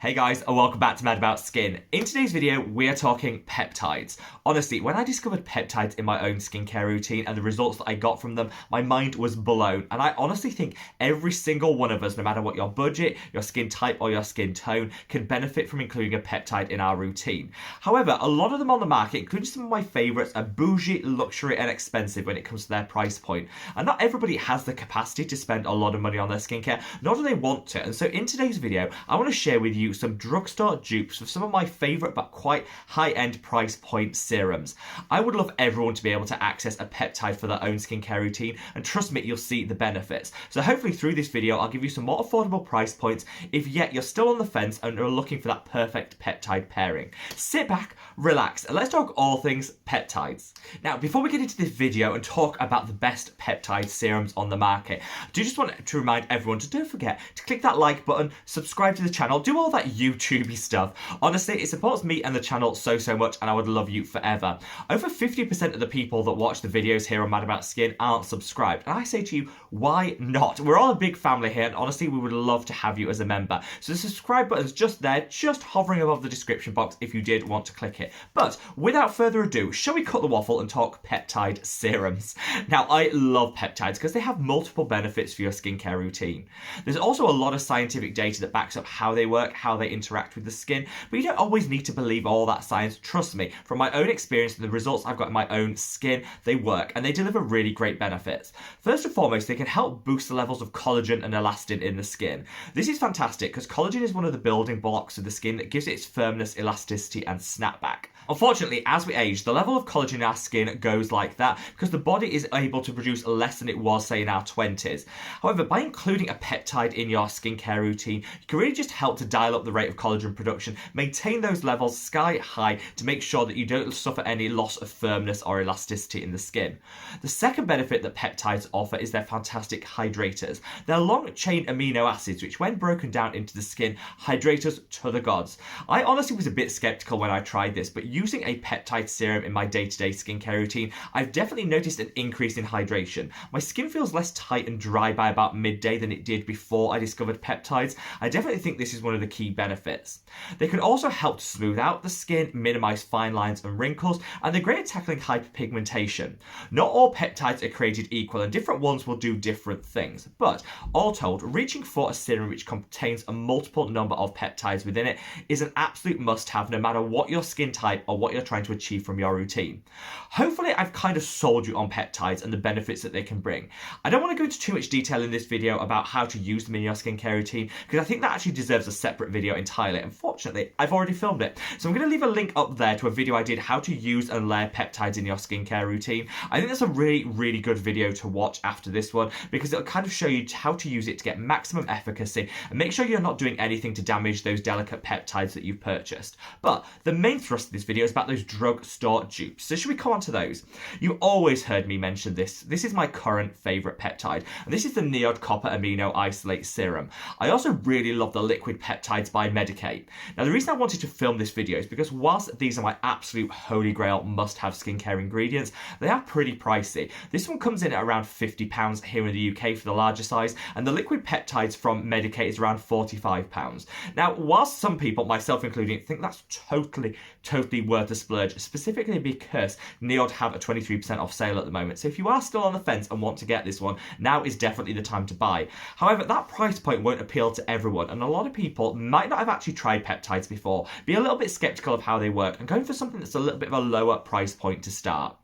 Hey guys, and welcome back to Medik8 Skin. In today's video, we are talking peptides. Honestly, when I discovered peptides in my own skincare routine and the results that I got from them, my mind was blown. And I honestly think every single one of us, no matter what your budget, your skin type, or your skin tone, can benefit from including a peptide in our routine. However, a lot of them on the market, including some of my favorites, are bougie, luxury, and expensive when it comes to their price point. And not everybody has the capacity to spend a lot of money on their skincare, nor do they want to. And so in today's video, I want to share with you some drugstore dupes of some of my favorite but quite high-end price point serums. I would love everyone to be able to access a peptide for their own skincare routine, and trust me, you'll see the benefits. So hopefully through this video, I'll give you some more affordable price points if yet you're still on the fence and are looking for that perfect peptide pairing. Sit back, relax, and let's talk all things peptides. Now, before we get into this video and talk about the best peptide serums on the market, I do just want to remind everyone to don't forget to click that like button, subscribe to the channel, do all that YouTubey stuff. Honestly, it supports me and the channel so much, and I would love you forever. Over 50% of the people that watch the videos here on Medik8 Skin aren't subscribed, and I say to you, why not? We're all a big family here, and honestly, we would love to have you as a member. So the subscribe button's just there, just hovering above the description box if you did want to click it. But without further ado, shall we cut the waffle and talk peptide serums? Now, I love peptides because they have multiple benefits for your skincare routine. There's also a lot of scientific data that backs up how they work, how they interact with the skin, but you don't always need to believe all that science. Trust me, from my own experience and the results I've got in my own skin, they work and they deliver really great benefits. First and foremost, they can help boost the levels of collagen and elastin in the skin. This is fantastic because collagen is one of the building blocks of the skin that gives it its firmness, elasticity, and snapback. Unfortunately, as we age, the level of collagen in our skin goes like that because the body is able to produce less than it was, say, in our 20s. However, by including a peptide in your skincare routine, you can really just help to dial up the rate of collagen production, maintain those levels sky high to make sure that you don't suffer any loss of firmness or elasticity in the skin. The second benefit that peptides offer is they're fantastic hydrators. They're long-chain amino acids, which when broken down into the skin, hydrate us to the gods. I honestly was a bit skeptical when I tried this, but using a peptide serum in my day-to-day skincare routine, I've definitely noticed an increase in hydration. My skin feels less tight and dry by about midday than it did before I discovered peptides. I definitely think this is one of the key benefits. They can also help to smooth out the skin, minimize fine lines and wrinkles, and they're great at tackling hyperpigmentation. Not all peptides are created equal, and different ones will do different things, but all told, reaching for a serum which contains a multiple number of peptides within it is an absolute must-have no matter what your skin type or what you're trying to achieve from your routine. Hopefully I've kind of sold you on peptides and the benefits that they can bring. I don't want to go into too much detail in this video about how to use them in your skincare routine because I think that actually deserves a separate video entirely. Unfortunately, I've already filmed it. So I'm going to leave a link up there to a video I did how to use and layer peptides in your skincare routine. I think that's a really good video to watch after this one because it'll kind of show you how to use it to get maximum efficacy and make sure you're not doing anything to damage those delicate peptides that you've purchased. But the main thrust of this video is about those drugstore dupes. So should we come on to those? You've always heard me mention this. This is my current favourite peptide, and this is the NIOD Copper Amino Isolate Serum. I also really love the liquid peptides by Medik8. Now, the reason I wanted to film this video is because whilst these are my absolute holy grail must-have skincare ingredients, they are pretty pricey. This one comes in at around £50 here in the UK for the larger size, and the liquid peptides from Medik8 is around £45. Now, whilst some people, myself including, think that's totally worth a splurge, specifically because NIOD have a 23% off sale at the moment. So if you are still on the fence and want to get this one, now is definitely the time to buy. However, that price point won't appeal to everyone, and a lot of people might not have actually tried peptides before, be a little bit skeptical of how they work, and going for something that's a little bit of a lower price point to start.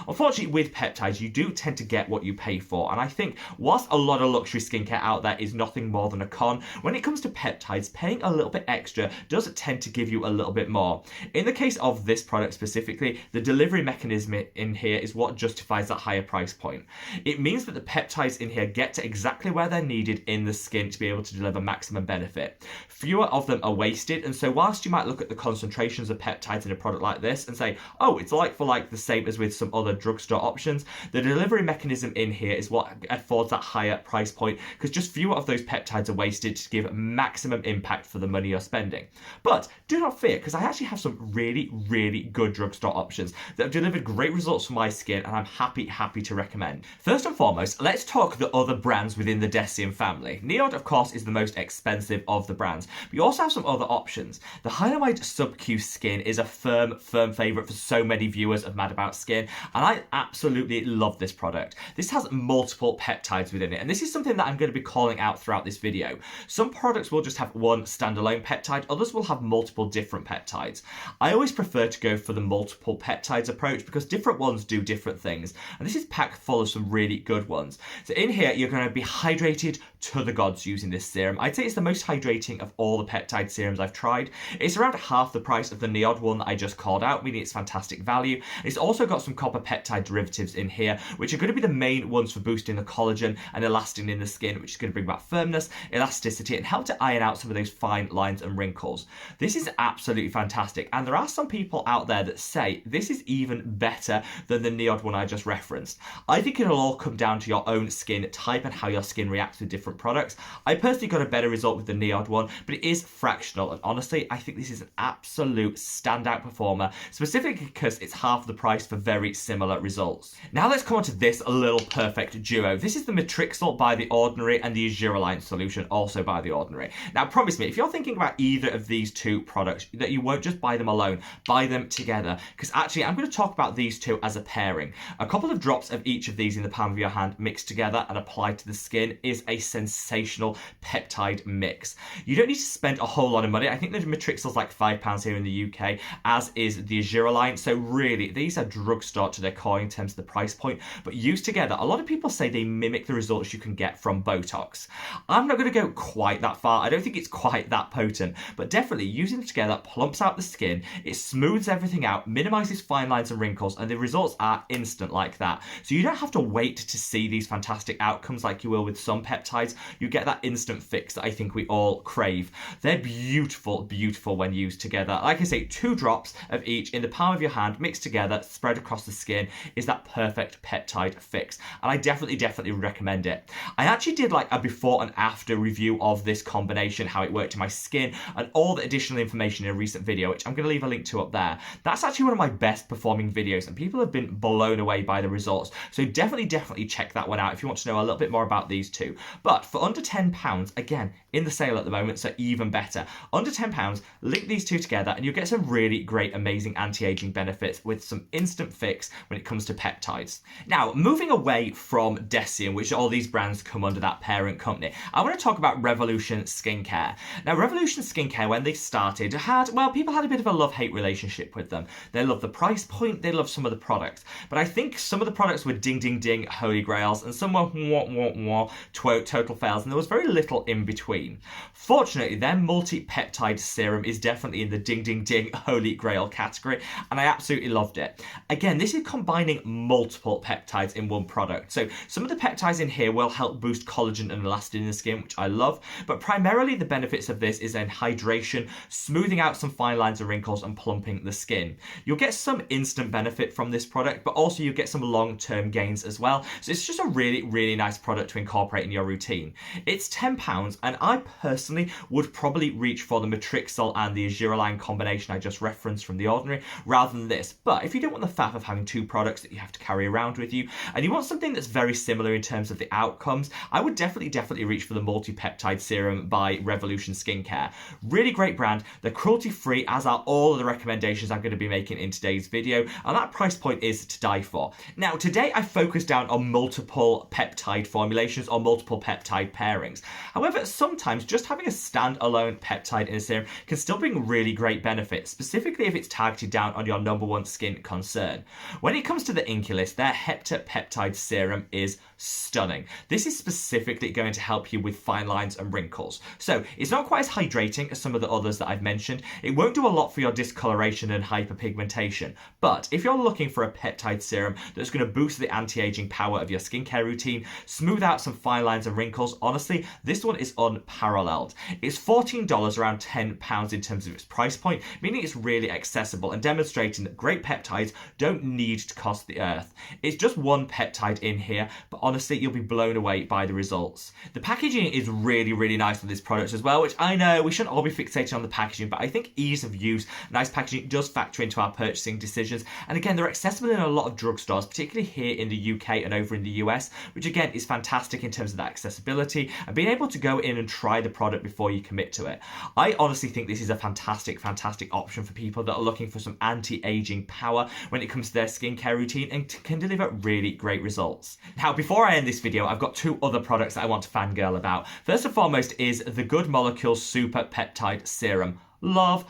Unfortunately, with peptides, you do tend to get what you pay for, and I think whilst a lot of luxury skincare out there is nothing more than a con, when it comes to peptides, paying a little bit extra does tend to give you a little bit more. In the case of this product specifically, the delivery mechanism in here is what justifies that higher price point. It means that the peptides in here get to exactly where they're needed in the skin to be able to deliver maximum benefit. Fewer of them are wasted, and so whilst you might look at the concentrations of peptides in a product like this and say, oh, it's like for like the same as with some other drugstore options, the delivery mechanism in here is what affords that higher price point because just fewer of those peptides are wasted to give maximum impact for the money you're spending. But do not fear, because I actually have some really good drugstore options that have delivered great results for my skin, and I'm happy to recommend. First and foremost, let's talk the other brands within the Decium family. NIOD, of course, is the most expensive of the brands, But you also have some other options. The Hylamide Sub-Q Skin is a firm favourite for so many viewers of Mad About Skin, and I absolutely love this product. This has multiple peptides within it, and this is something that I'm going to be calling out throughout this video. Some products will just have one standalone peptide, others will have multiple different peptides. I always prefer to go for the multiple peptides approach because different ones do different things, and this is packed full of some really good ones. So in here, you're going to be hydrated to the gods using this serum. I'd say it's the most hydrating of all the peptide serums I've tried. It's around half the price of the NIOD one that I just called out, meaning it's fantastic value. It's also got some copper peptide derivatives in here, which are going to be the main ones for boosting the collagen and elastin in the skin, which is going to bring back firmness, elasticity, and help to iron out some of those fine lines and wrinkles. This is absolutely fantastic, and there are some people out there that say this is even better than the NIOD one I just referenced. I think it'll all come down to your own skin type and how your skin reacts with different products. I personally got a better result with the NIOD one, but it is fractional, and honestly, I think this is an absolute standout performer, specifically because it's half the price for very similar results. Now let's come on to this little perfect duo. This is the Matrixyl by The Ordinary and the Azuralign solution, also by The Ordinary. Now promise me, if you're thinking about either of these two products, that you won't just buy them alone, buy them together, because actually I'm going to talk about these two as a pairing. A couple of drops of each of these in the palm of your hand mixed together and applied to the skin is a sensational peptide mix. You don't need to spend a whole lot of money. I think the Matrixyl's like £5 here in the UK, as is the Azuralign. So really, these are drugstore to their core in terms of the price point, but used together, a lot of people say they mimic the results you can get from Botox. I'm not going to go quite that far. I don't think it's quite that potent, but definitely using them together plumps out the skin, it smooths everything out, minimizes fine lines and wrinkles, and the results are instant like that. So you don't have to wait to see these fantastic outcomes like you will with some peptides. You get that instant fix that I think we all crave. They're beautiful, beautiful when used together. Like I say, 2 drops of each in the palm of your hand mixed together, spread across the skin is that perfect peptide fix. And I definitely recommend it. I actually did like a before and after review of this combination, how it worked in my skin, and all the additional information in a recent video, which I'm going to leave a link to up there. That's actually one of my best performing videos, and people have been blown away by the results. So definitely check that one out if you want to know a little bit more about these two. But for under £10, again, in the sale at the moment, so even better. Under £10, link these two together and you'll get some really great, amazing anti-aging benefits with some instant fix when it comes to peptides. Now, moving away from Decium, which all these brands come under that parent company, I want to talk about Revolution Skincare. Now, Revolution Skincare, when they started, people had a bit of a love-hate relationship with them. They loved the price point, they loved some of the products. But I think some of the products were ding, holy grails, and some were total fails, and there was very little in between. Fortunately, their multi-peptide serum is definitely in the ding, holy grail category, and I absolutely loved it. Again, this is combining multiple peptides in one product. So some of the peptides in here will help boost collagen and elastin in the skin, which I love, but primarily the benefits of this is in hydration, smoothing out some fine lines and wrinkles, and plumping the skin. You'll get some instant benefit from this product, but also you get some long-term gains as well. So it's just a really nice product to incorporate in your routine. It's £10, and I personally would probably reach for the Matrixyl and the Azuralign combination I just referenced from The Ordinary rather than this. But if you don't want the faff of having 2 products that you have to carry around with you, and you want something that's very similar in terms of the outcomes, I would definitely reach for the multi-peptide serum by Revolution Skincare. Really great brand. They're cruelty-free, as are all of the recommendations I'm going to be making in today's video, and that price point is to die for. Now, today I focused down on multiple peptide formulations or multiple peptide pairings. However, sometimes just having a standalone peptide in a serum can still bring really great benefits, specifically if it's targeted down on your #1 skin concern. When it comes to the Inculus, their Peptide Serum is stunning. This is specifically going to help you with fine lines and wrinkles. So it's not quite as hydrating as some of the others that I've mentioned. It won't do a lot for your discoloration and hyperpigmentation, but if you're looking for a peptide serum that's going to boost the anti-aging power of your skincare routine, smooth out some fine lines and wrinkles, honestly, this one is unparalleled. It's $14, around £10 in terms of its price point, meaning it's really accessible and demonstrating that great peptides don't need to cost the earth. It's just one peptide in here, but honestly, you'll be blown away by the results. The packaging is really nice on this product as well, which I know we shouldn't all be fixated on the packaging, but I think ease of use, nice packaging does factor into our purchasing decisions. And again, they're accessible in a lot of drugstores, particularly here in the UK and over in the US, which again is fantastic in terms of that accessibility and being able to go in and try the product before you commit commit to it. I honestly think this is a fantastic option for people that are looking for some anti-aging power when it comes to their skincare routine and can deliver really great results. Now, before I end this video, I've got two other products that I want to fangirl about. First and foremost is the Good Molecules Super Peptide Serum. Love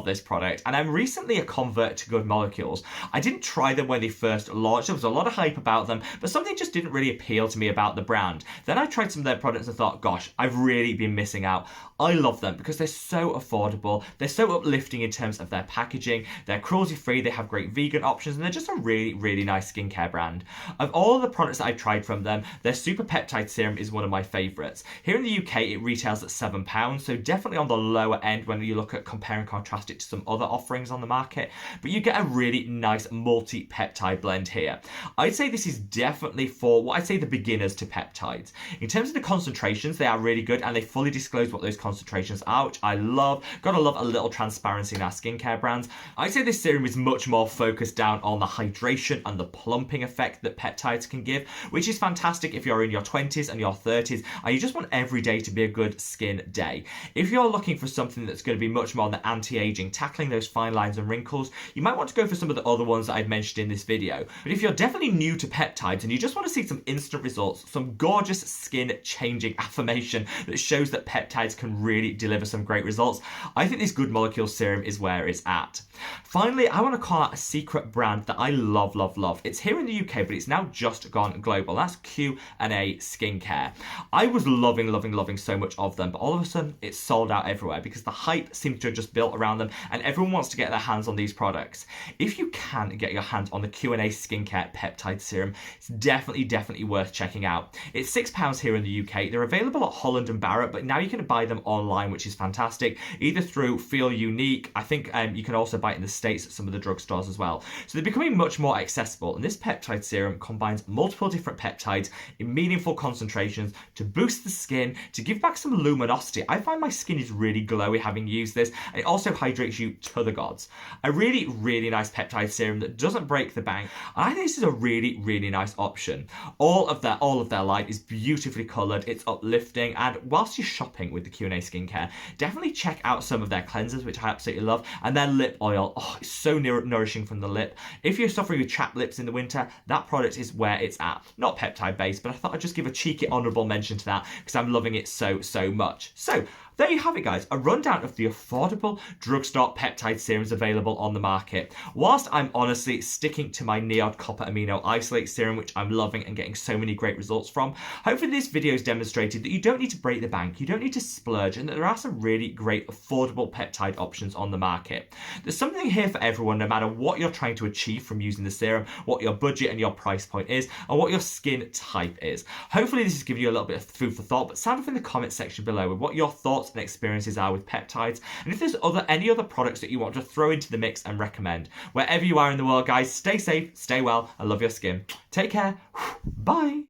this product, and I'm recently a convert to Good Molecules. I didn't try them when they first launched. There was a lot of hype about them, but something just didn't really appeal to me about the brand. Then I tried some of their products and thought, gosh, I've really been missing out. I love them because they're so affordable, they're so uplifting in terms of their packaging, they're cruelty-free, they have great vegan options, and they're just a really nice skincare brand. Of all the products that I've tried from them, their Super Peptide Serum is one of my favourites. Here in the UK, it retails at £7, so definitely on the lower end when you look at compare and contrast it to some other offerings on the market, but you get a really nice multi-peptide blend here. I'd say this is definitely for what I'd say the beginners to peptides. In terms of the concentrations, they are really good and they fully disclose what those concentrations are, which I love. Gotta love a little transparency in our skincare brands. I'd say this serum is much more focused down on the hydration and the plumping effect that peptides can give, which is fantastic if you're in your 20s and your 30s and you just want every day to be a good skin day. If you're looking for something that's going to be much more on the anti-aging, tackling those fine lines and wrinkles, you might want to go for some of the other ones that I've mentioned in this video. But if you're definitely new to peptides and you just want to see some instant results, some gorgeous skin-changing affirmation that shows that peptides can really deliver some great results, I think this Good Molecules Serum is where it's at. Finally, I want to call out a secret brand that I love. It's here in the UK, but it's now just gone global. That's Q&A Skincare. I was loving so much of them, but all of a sudden it's sold out everywhere because the hype seems to have just built around them and everyone wants to get their hands on these products. If you can get your hands on the Q&A Skincare Peptide Serum, it's definitely worth checking out. It's £6 here in the UK. They're available at Holland and Barrett, but now you can buy them online, which is fantastic, either through Feel Unique. I think you can also buy it in the States at some of the drugstores as well. So they're becoming much more accessible, and this peptide serum combines multiple different peptides in meaningful concentrations to boost the skin, to give back some luminosity. I find my skin is really glowy having used this. It also hydrates you to the gods. A really nice peptide serum that doesn't break the bank. I think this is a really nice option. All of their light is beautifully coloured, it's uplifting, and whilst you're shopping with the Q&A Skincare, definitely check out some of their cleansers, which I absolutely love, and their lip oil. Oh, it's so nourishing from the lip. If you're suffering with chapped lips in the winter, that product is where it's at. Not peptide based, but I thought I'd just give a cheeky honourable mention to that because I'm loving it so much. So there you have it, guys, a rundown of the affordable drugstore peptide serums available on the market. Whilst I'm honestly sticking to my NIOD Copper Amino Isolate Serum, which I'm loving and getting so many great results from, hopefully this video has demonstrated that you don't need to break the bank, you don't need to splurge, and that there are some really great affordable peptide options on the market. There's something here for everyone, no matter what you're trying to achieve from using the serum, what your budget and your price point is, and what your skin type is. Hopefully this has given you a little bit of food for thought, but sound off in the comment section below with what your thoughts and experiences are with peptides, and if there's any other products that you want to throw into the mix and recommend. Wherever you are in the world, guys, stay safe, stay well, and love your skin. Take care. Bye.